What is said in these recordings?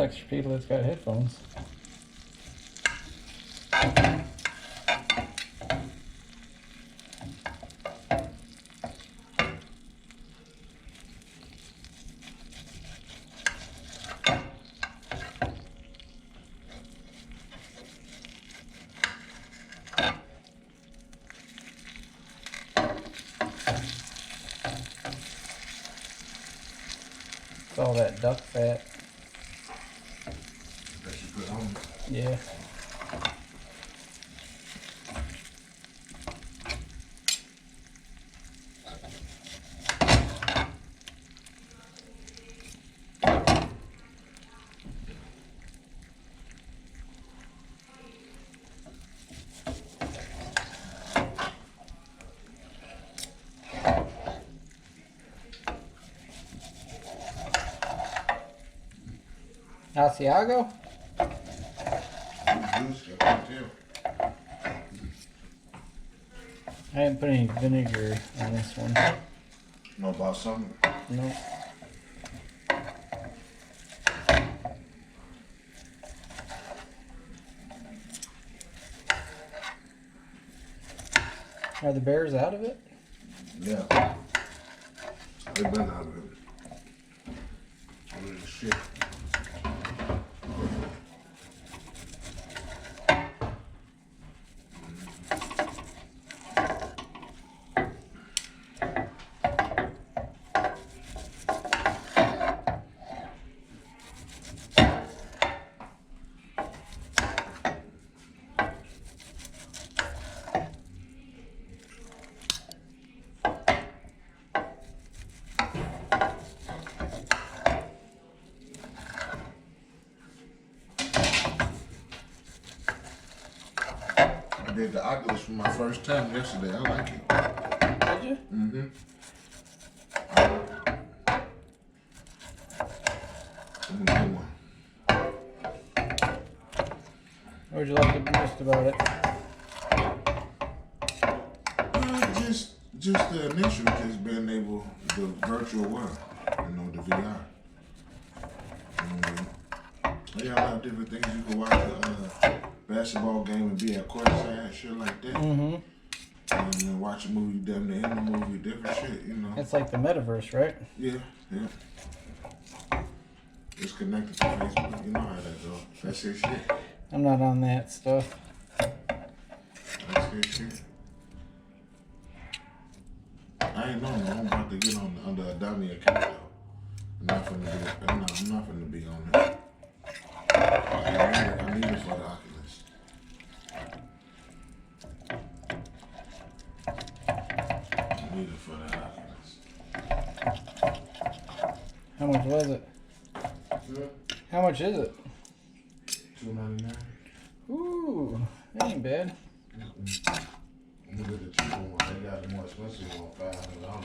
Sucks for people that's got headphones. It's all that duck fat. That you put on. Yeah. Asiago? Juice, I can tell. I didn't put any vinegar on this one. Know about something? Nope. Are the bears out of it? Yeah. They've been out of it. Holy shit. I did the Oculus for my first time yesterday. I like it. Did you? Mm-hmm. I'm a good one. What would you like the most about it? Just the initial, just being able, the virtual world, the VR. Yeah, a lot of different things. You can watch a basketball game and be at courtside, shit like that. Mm-hmm. And then watch a movie, damn near in the movie, different shit, It's like the metaverse, right? Yeah. It's connected to Facebook. You know how that goes. That's his shit. I'm not on that stuff. That's his shit. I ain't know, man. I'm about to get under a dummy account though. I'm not finna be on it. I need it for the Oculus. I need it for the Oculus. How much was it? Yeah. How much is it? $299. Ooh, that ain't bad. Look at the cheaper one. They got the more expensive one, $500.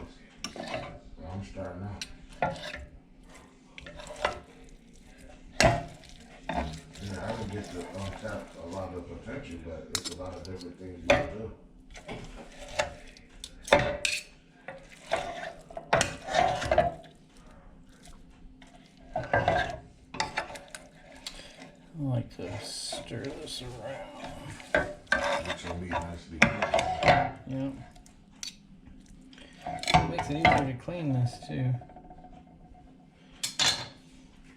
So I'm starting out. Yeah, I don't get to untap a lot of potential, but it's a lot of different things you can do. I like to stir this around. Get your meat nicely cooked. Yep. It makes it easier to clean this too.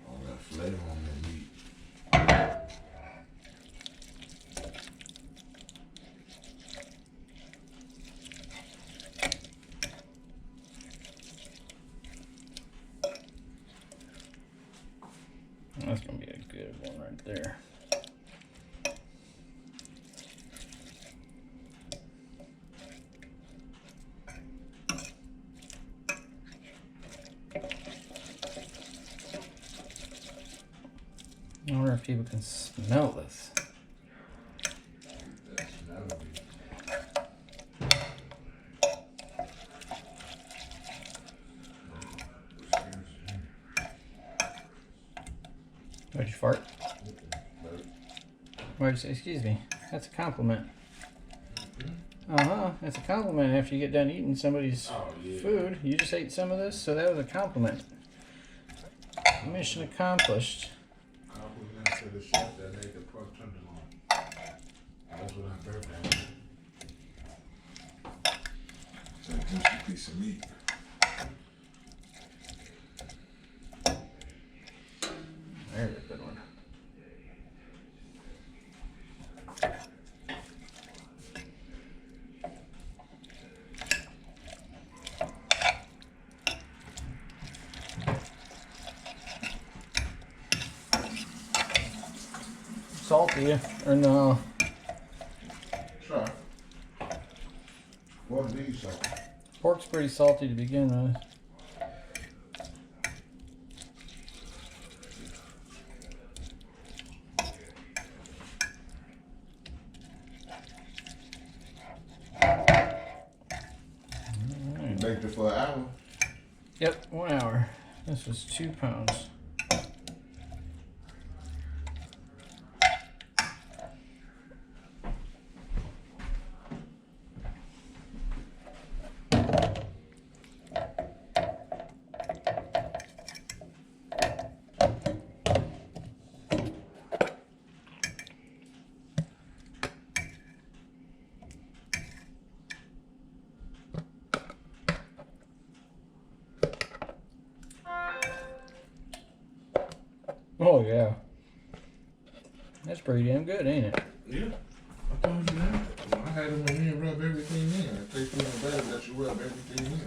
All that flavor on that meat. That's gonna be a good one right there. I wonder if people can smell this. Why'd you fart? Why'd you say, excuse me? That's a compliment. That's a compliment after you get done eating somebody's food. You just ate some of this, so that was a compliment. Mission accomplished. to the chef that made the pork tenderloin. That's what I birthday. It's a juicy piece of meat. There's a good one. Salty or no? Sure. What do you say? Pork's pretty salty to begin with. You baked it for an hour. Yep, 1 hour. This was 2 pounds. Oh yeah. That's pretty damn good, ain't it? Yeah. I told you that. I had them in here rub everything in. It tastes even better that you rub everything in.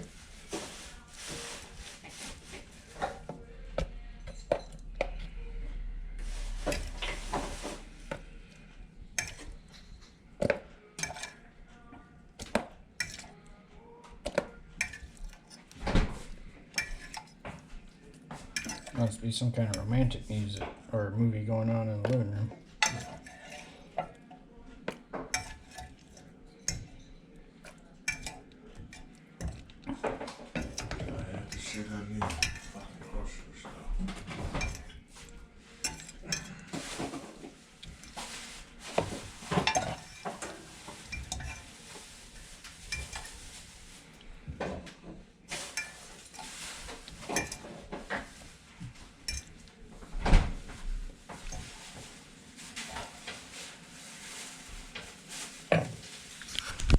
Must be some kind of romantic music or movie going on in the living room.